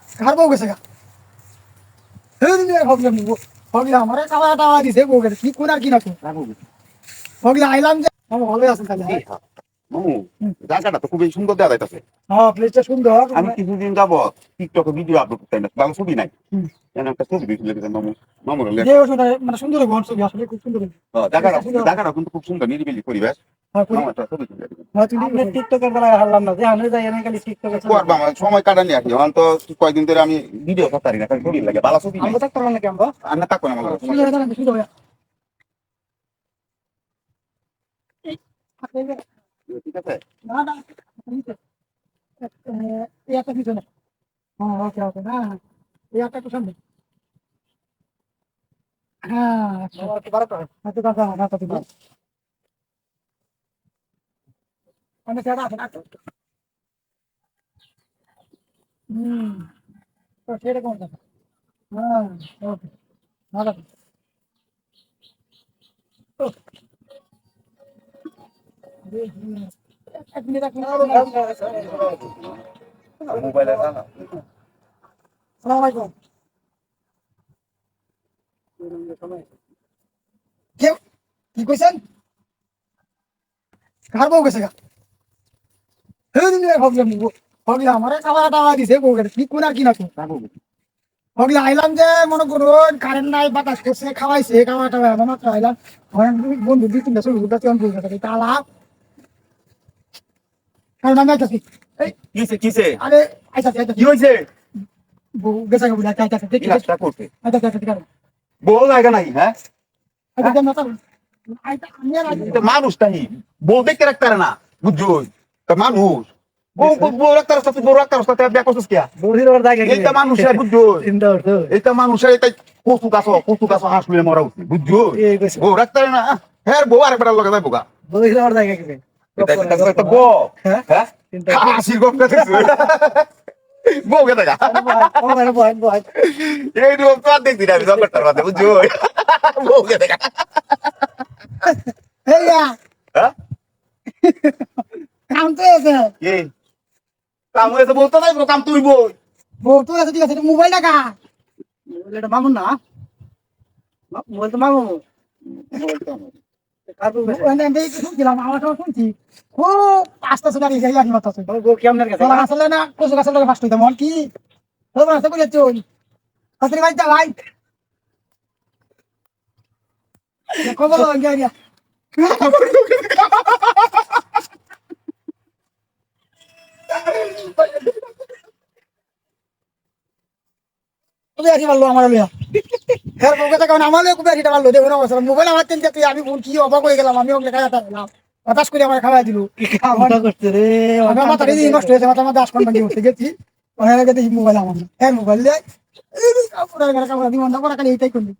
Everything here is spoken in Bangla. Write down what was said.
কার বউ গেছে গা হগিলা আমার খাওয়া টাওয়া দিছে বউ গেছে কি কোন আর কি না হগিলা আইলাম যে আমি ভালো আছেন তাহলে জায়গাটা তো খুবই সুন্দর দেওয়া যাইতেছে। হ্যাঁ প্লেসটা সুন্দর আমি কিছুদিন যাবো টিকটকে ভিডিও আপলোড করতে না, ভালো ছবি নাই। একটা ছবি দিয়েছিল মামুর যে মানে সুন্দর ঘর ছবি আসলে খুব সুন্দর জায়গাটা কিন্তু খুব সুন্দর, নিরিবিলি পরিবেশ। সময় কাটানি আর কি, তো কয়েকদিন ধরে আমি ভিডিও করতে পারি না, ছবি লাগে ভালো ছবি নাই। আর না থাকো না আমার ঠিক আছে। পিছনে হ্যাঁ ওকে ওকে হ্যাঁ হ্যাঁ এই একটা একটু সামনে হ্যাঁ আচ্ছা দাদা না তো দিবা অনেক জায়গা আছে না তো তো সেরকম কথা হ্যাঁ ওকে ভালো এক মিনিট মোবাইলে না আসসালামু আলাইকুম কেউ কি কইছেন কার বউ গেছে গা হগিলা আমার খাওয়া টাওয়া দিছে বউ গেছে কি কোন আর কি না হগিলা আইলাম যে মনে করুন কারেন্ট নাই বাতাস করছে খাওয়াইছে খাওয়া টাওয়া এমন একটা আইলাম বন্ধু দুই তিনটা ছবি উঠা কেমন বউ গেছে তালা কারণ আমি আইতাছি কিসে কিসে আরে আইতাছি কি হয়েছে? বউ গেছে গা বুঝা আইতাছি দেখি কাজটা করতে আইতাছি কারণ বউ লাগে নাই, হ্যাঁ আইতাছি না তো আইতা আমি আর এটা মানুষ তাই, বউ দেখতে রাখতে পারে না, বুঝছো? তা মানুষ বউ রাখতে রাস্তা, তুই বউ রাখতে রাস্তা বিয়া করছিস কিয়া? এইটা মানুষের, বুঝছো? এইটা মানুষের, এটা কচু গাছ হাসলে মরা উচিত, বুঝছো? বউ রাখতে পারে না, হ্যাঁ বউ আরেকবার লগে যাবো গা। এটা বউ, হ্যাঁ হাসির গপ বউ কে দেখা এই রূপ তো আর দেখছি না আমি জগৎটার মধ্যে, বুঝছো? বউ কে দেখা হ্যাঁ কাম তো আছে কি কাম হয়েছে? বলতে নাই কাম তুই বই বউ তো আছে ঠিক আছে মোবাইল টাকা মোবাইলটা মামুন না মোবাইল তো মামুন আমার শুনছি খুব আস্তে আস্তে দাঁড়িয়ে যাই আর মাথা আসলে না কচু গাছের লোক ফার্স্ট হইতাম কি আছে করে চল হাসরি ভাই ভাই খবর গিয়া মোবাইল আমার তুই আমি কি অবাক হয়ে গেলাম আমি ওকে খাওয়া হতাশ করে আমার খাওয়াই দিল মাথা নষ্ট হয়েছে মাথা মাথা আসমান ভাঙি উঠে গেছি মোবাইল আমার মোবাইল দিয়ে এইটাই করলি